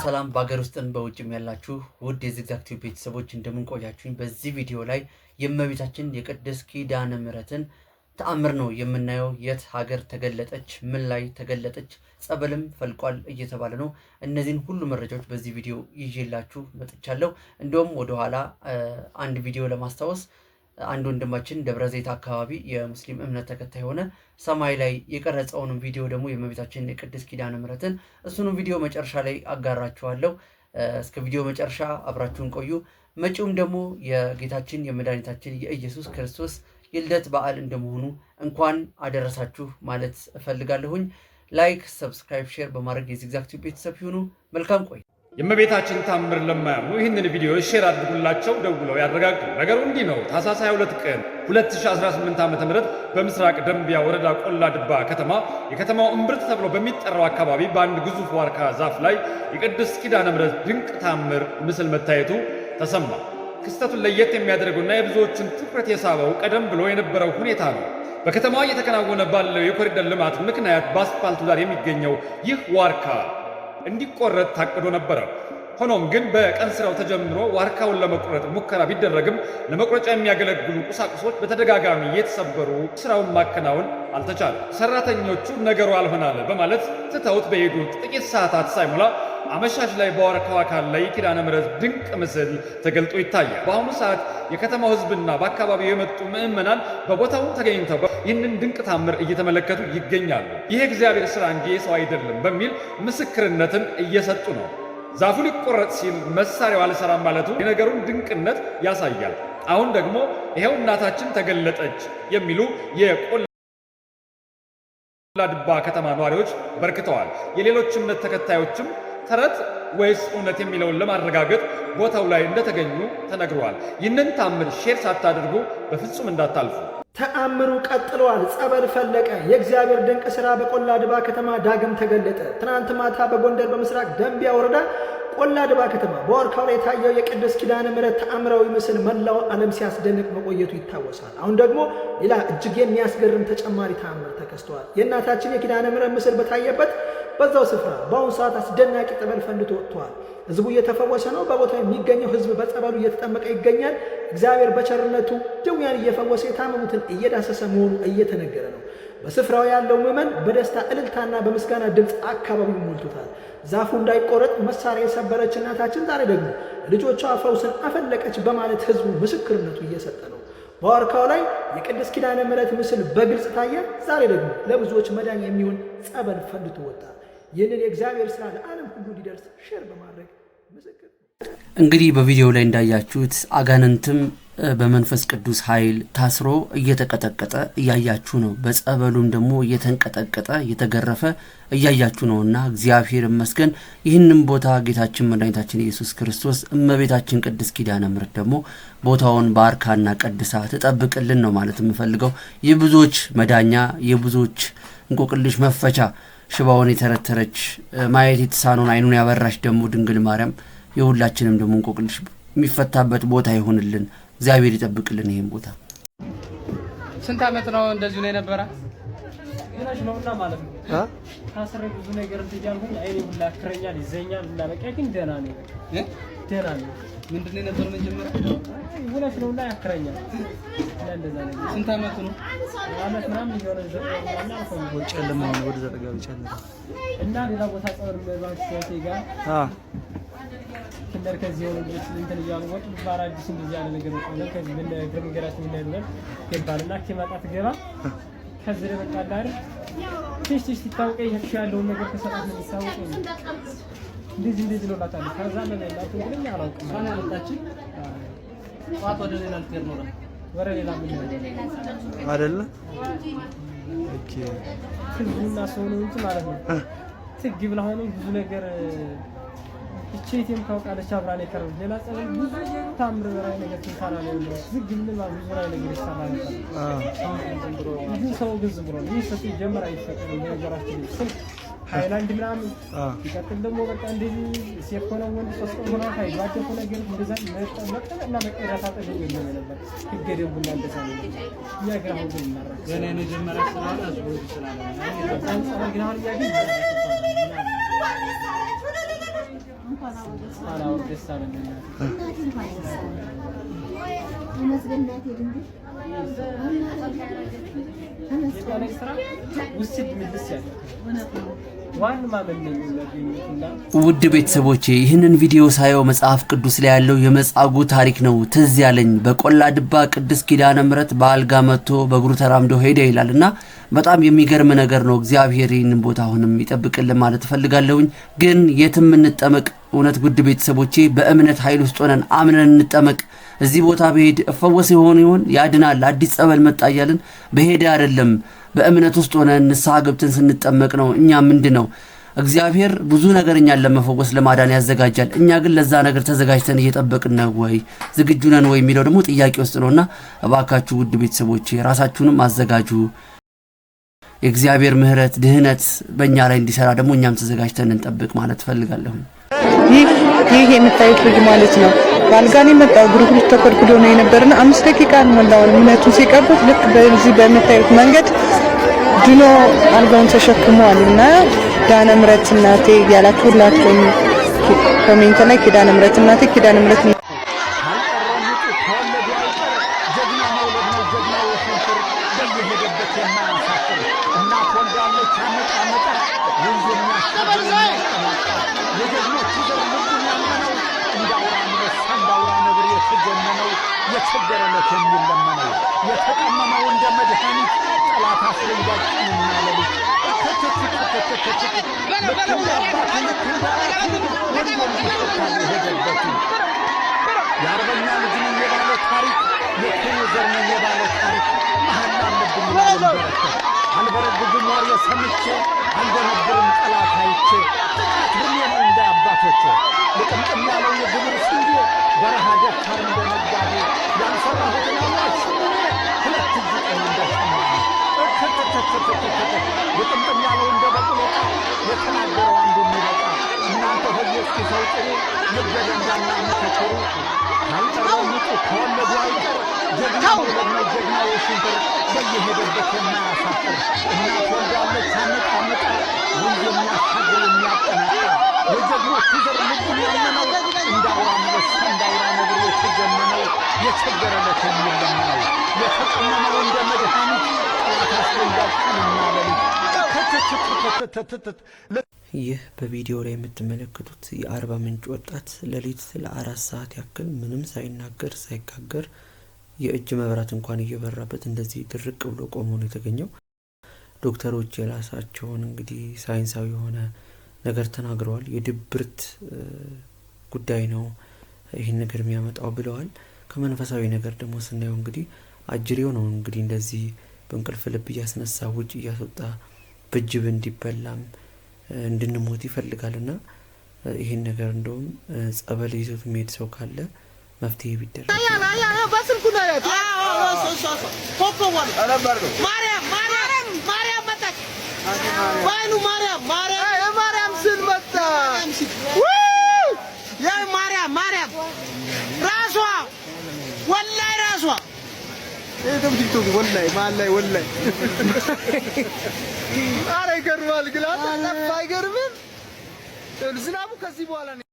ሰላም በአገር ውስጥም በውጭም ያላችሁ ውድ የዚግዛግ ቲዩብ ቤተሰቦች እንደምን ቆያችሁኝ? በዚህ ቪዲዮ ላይ የእመቤታችን የቅድስት ኪዳነ ምሕረትን ተአምር ነው የምናየው። የት ሀገር ተገለጠች? ምን ላይ ተገለጠች? ጸበልም ፈልቋል እየተባለ ነው። እነዚህን ሁሉ መረጃዎች በዚህ ቪዲዮ ይዤላችሁ መጥቻለሁ። እንደውም ወደ ኋላ አንድ ቪዲዮ ለማስታወስ አንድ ወንድማችን ደብረ ዘይት አካባቢ የሙስሊም እምነት ተከታይ ሆነ ሰማይ ላይ የቀረጸውን ቪዲዮ ደግሞ የእመቤታችን የቅድስት ኪዳነ ምሕረትን እሱንም ቪዲዮ መጨረሻ ላይ አጋራችኋለሁ። እስከ ቪዲዮ መጨረሻ አብራችሁን ቆዩ። መጪውም ደግሞ የጌታችን የመድኃኒታችን የኢየሱስ ክርስቶስ የልደት በዓል እንደመሆኑ እንኳን አደረሳችሁ ማለት እፈልጋለሁኝ። ላይክ፣ ሰብስክራይብ፣ ሼር በማድረግ የዚግዛግ ቲዩብ ቤተሰብ ይሁኑ። መልካም ቆይ። የእመቤታችን ታምር ለማያምኑ ይህንን ቪዲዮ ሼር አድርጉላቸው፣ ደውለው ያረጋግጡ። ነገሩ እንዲህ ነው። ታኅሳስ 22 ቀን 2018 ዓ.ም በምስራቅ ደንቢያ ወረዳ ቆላ ድባ ከተማ የከተማው እምብርት ተብሎ በሚጠራው አካባቢ በአንድ ግዙፍ ዋርካ ዛፍ ላይ የቅድስት ኪዳነ ምሕረት ድንቅ ታምር ምስል መታየቱ ተሰማ። ክስተቱን ለየት የሚያደርገውና የብዙዎችን ትኩረት የሳበው ቀደም ብሎ የነበረው ሁኔታ ነው። በከተማዋ እየተከናወነ ባለው የኮሪደር ልማት ምክንያት በአስፋልቱ ዳር የሚገኘው ይህ ዋርካ እንዲቆረጥ ታቅዶ ነበረ። ሆኖም ግን በቀን ስራው ተጀምሮ ዋርካውን ለመቁረጥ ሙከራ ቢደረግም ለመቁረጫ የሚያገለግሉ ቁሳቁሶች በተደጋጋሚ እየተሰበሩ ስራውን ማከናወን አልተቻለም። ሰራተኞቹ ነገሩ አልሆናለ በማለት ትተውት በሄዱት ጥቂት ሰዓታት ሳይሞላ አመሻሽ ላይ በዋርካው አካል ላይ የኪዳነ ምሕረት ድንቅ ምስል ተገልጦ ይታያል። በአሁኑ ሰዓት የከተማው ሕዝብና በአካባቢው የመጡ ምዕመናን በቦታው ተገኝተው ይህንን ድንቅ ታምር እየተመለከቱ ይገኛሉ። ይህ እግዚአብሔር ስራ እንጂ የሰው አይደለም በሚል ምስክርነትን እየሰጡ ነው። ዛፉ ሊቆረጥ ሲል መሳሪያው አልሰራም ማለቱ የነገሩን ድንቅነት ያሳያል። አሁን ደግሞ ይሄው እናታችን ተገለጠች የሚሉ የቆላ ድባ ከተማ ነዋሪዎች በርክተዋል። የሌሎች እምነት ተከታዮችም ተረት ወይስ እውነት የሚለውን ለማረጋገጥ ቦታው ላይ እንደተገኙ ተነግሯል። ይህንን ታምር ሼር ሳታደርጉ በፍጹም እንዳታልፉ። ተአምሩ ቀጥሏል። ጸበል ፈለቀ። የእግዚአብሔር ድንቅ ሥራ በቆላ ድባ ከተማ ዳግም ተገለጠ። ትናንት ማታ በጎንደር በምስራቅ ደንቢያ ወረዳ ቆላ ድባ ከተማ በዋርካው ላይ የታየው የቅድስት ኪዳነ ምሕረት ተአምራዊ ምስል መላው ዓለም ሲያስደንቅ መቆየቱ ይታወሳል። አሁን ደግሞ ሌላ እጅግ የሚያስገርም ተጨማሪ ተአምር ተከስቷል። የእናታችን የኪዳነ ምሕረት ምስል በታየበት በዛው ስፍራ በአሁኑ ሰዓት አስደናቂ ጸበል ፈንድቶ ወጥቷል። ሕዝቡ እየተፈወሰ ነው። በቦታው የሚገኘው ሕዝብ በጸበሉ እየተጠመቀ ይገኛል። እግዚአብሔር በቸርነቱ ድውያን እየፈወሰ የታመሙትን እየዳሰሰ መሆኑ እየተነገረ ነው። በስፍራው ያለው ምዕመን በደስታ እልልታና በምስጋና ድምፅ አካባቢው ሞልቶታል። ዛፉ እንዳይቆረጥ መሳሪያ የሰበረች እናታችን ዛሬ ደግሞ ልጆቿ ፈውስን አፈለቀች በማለት ሕዝቡ ምስክርነቱ እየሰጠ ነው። በዋርካው ላይ የቅድስት ኪዳነ ምሕረት ምስል በግልጽ ታየ። ዛሬ ደግሞ ለብዙዎች መዳን የሚሆን ጸበል ፈንድቶ ወጣ። ይህንን የእግዚአብሔር ሥራ ለዓለም ሁሉ እንዲደርስ ሼር በማድረግ ምስክር። እንግዲህ በቪዲዮ ላይ እንዳያችሁት አጋንንትም በመንፈስ ቅዱስ ኃይል ታስሮ እየተቀጠቀጠ እያያችሁ ነው። በጸበሉም ደግሞ እየተንቀጠቀጠ እየተገረፈ እያያችሁ ነውና እግዚአብሔር ይመስገን። ይህንን ቦታ ጌታችን መድኃኒታችን ኢየሱስ ክርስቶስ እመቤታችን ቅድስት ኪዳነ ምሕረት ደግሞ ቦታውን ባርካና ቀድሳ ትጠብቅልን ነው ማለት የምፈልገው። የብዙዎች መዳኛ፣ የብዙዎች እንቆቅልሽ መፈቻ፣ ሽባውን የተረተረች ማየት የተሳነውን አይኑን ያበራች ደግሞ ድንግል ማርያም የሁላችንም ደግሞ እንቆቅልሽ የሚፈታበት ቦታ ይሆንልን። እግዚአብሔር ይጠብቅልን ይሄን ቦታ። ስንት ዓመት ነው እንደዚህ ነው የነበረ? ይላሽ ነውና ማለት ነው። ታስረ ብዙ ነገር ትያልኩኝ አይኔ ሁላ ክረኛል ይዘኛል እና በቃ ግን ደህና ነው። ደህና ነው። ምንድነው የነበረ መጀመሪያ? ይላሽ ነውና ያክረኛል። እንደዛ ነው። ስንት ዓመት ነው? ዓመት ምናምን ይሆናል። ዘጠና ነው። ወጭ ለማን ወደ ዘጠጋው ይቻላል እና ሌላ ቦታ ጸበል በባክቴ ጋር እንደር ከዚህ ወደ እንትን ይያሉ ወጥ ባራዲስ እንደዚህ ያለ ነገር ነው። ከዚህ ምን ግርግራችን ምን አይደለም ከባልና ከማጣት ገባ ከዚህ በቃ ዳር ትሽ ትታውቀኝ ያለው ነገር ተሰጣት ነው ታውቀኝ እንደዚህ ነው ላታለ ከዛ ምን ያላችሁ ግን ያላውቅ ማን ያመጣች ጧት ወደ ሌላ ልትሄድ ነው ወረ ሌላ ምን አይደለ? ኦኬ ከዚህና ሰው ነው እንጂ ማለት ነው ትግብ ለሆነ ብዙ ነገር እቺቴም ካውቃለች አብራኔ ከረው ሌላ ጸበል ብዙ ታምር በራይ ነገር ተሳራለ ነው ዝግም ነው ብዙ በራይ ነገር ይሰራል። ብዙ ሰው ግዝ ብሎ ይህ ሰው ጀመረ አይፈቀም ነገራችን ስልክ ሃይላንድ ምናምን ይቀጥል ደግሞ በቃ እንደዚህ ሴፍ ሆነው ወንድ ሶስት ሆነው ታይባቸው ሆነ ግን እንደዛ መጥተና መቀራታ ተደረገ ነበር ይገደም ቡና እንደዛ ነው ያግራው ግን ማራ ገና የመጀመሪያ ስላለ አዝቦ ስላለ ነው ግን አሁን ያገኝ አላው ደስ አለኝ መስገናቴ ድንግ ውድ ቤተሰቦቼ ይህንን ቪዲዮ ሳየው መጽሐፍ ቅዱስ ላይ ያለው የመጻጉዕ ታሪክ ነው ትዝ ያለኝ። በቆላ ድባ ቅድስት ኪዳነ ምሕረት በአልጋ መጥቶ በእግሩ ተራምዶ ሄደ ይላልና በጣም የሚገርም ነገር ነው። እግዚአብሔር ይህንን ቦታ አሁንም ይጠብቅልን ማለት ፈልጋለሁኝ። ግን የትም እንጠመቅ እውነት ውድ ቤተሰቦቼ በእምነት ኃይል ውስጥ ሆነን አምነን እንጠመቅ። እዚህ ቦታ በሄድ እፈወስ ይሆን ያድናል አዲስ ጸበል መጣ እያልን በሄደ አይደለም በእምነት ውስጥ ሆነን ንስሐ ገብተን ስንጠመቅ ነው። እኛ ምንድነው እግዚአብሔር ብዙ ነገር እኛን ለመፈወስ ለማዳን ያዘጋጃል። እኛ ግን ለዛ ነገር ተዘጋጅተን እየጠበቅን ነው ወይ ዝግጁ ነን ወይ የሚለው ደግሞ ጥያቄ ውስጥ ነውና እባካችሁ ውድ ቤተሰቦቼ ራሳችሁንም አዘጋጁ። የእግዚአብሔር ምህረት ድህነት በእኛ ላይ እንዲሰራ ደግሞ እኛም ተዘጋጅተን እንጠብቅ ማለት ፈልጋለሁ። ይህ የምታዩት ልጅ ማለት ነው ባልጋኔ መጣው ግሩፕ ተከድኩዶ ነው የነበረና 5 ደቂቃ ሞላው እምነቱን ሲቀበል ልክ በዚህ በምታዩት መንገድ ድኖ አልጋውን ተሸክሟልና ኪዳነ ምሕረት እናቴ ያላችሁላችሁ ኮሜንት ላይ ኪዳነ ምሕረት እናቴ ኪዳነ ምሕረት የቸገረለት የሚለመነው የተቀመመው እንደ መድኃኒት ጠላት አስረንጋጭ እናለልኝ የአርበኛ ልጅ ነኝ የባለ ታሪክ የኩሩ ዘር ነኝ የባለ ታሪክ መሐላ አለብኝ ላለንበረከት አልበረግግም ወሬ ሰምቼ አልደነብርም ጠላት አይቼ ጥቃት ብኔ ነው እንደ አባቶቼ ልቅምቅም ያለው የግብር ስንዴ በረሃ ደፋር እንደነጋዴ ያልሰራሁትን አምላክ ሁለት እጅ ቀኝ እንደሰማኝ ልቅምቅም ያለው እንደ በቅሎቃ የተናገረው አንዱ የሚበቃ እናንተ ሆዬ እስኪ ሰው ጥሩ ልገደንዳና ምተኮሩ ካልጠራው ውጡ ከወለዱ አይቀር ጀግና መውለድ ነው ጀግና የሽንትር በየሄደበት የማያሳፍር እናት ወልዳለች አመጣ ወንዝ የሚያሻግር የሚያጠናጣ የጀግኖቹ ዘር ልቡን ያመነው እንዳውራ አንበሳ እንዳውራ ነብር የተጀመነው የቸገረለት የሚለመነው የተቀመመው እንደ መድኃኒት ጠላት አስረንጋጭ እናለልኝ ይህ በቪዲዮ ላይ የምትመለከቱት የአርባ ምንጭ ወጣት ሌሊት ለ4 ሰዓት ያክል ምንም ሳይናገር ሳይጋገር የእጅ መብራት እንኳን እየበራበት እንደዚህ ድርቅ ብሎ ቆሞ ነው የተገኘው። ዶክተሮች የራሳቸውን እንግዲህ ሳይንሳዊ የሆነ ነገር ተናግረዋል። የድብርት ጉዳይ ነው ይህን ነገር የሚያመጣው ብለዋል። ከመንፈሳዊ ነገር ደግሞ ስናየው እንግዲህ አጅሬው ነው እንግዲህ እንደዚህ በእንቅልፍ ልብ እያስነሳ ውጭ እያስወጣ በጅብ እንዲበላም እንድንሞት ይፈልጋልና ይሄን ነገር እንደውም ጸበል ይዞት የሚሄድ ሰው ካለ መፍትሄ ቢደረግ ማርያም ስል መጣ ያ ማርያም ራሷ ወላይ ራሷ እደም ቲክቶክ ወላይ አረ ይገርማል ግላ ጠፋ አይገርምም ዝናቡ ከዚህ በኋላ ነው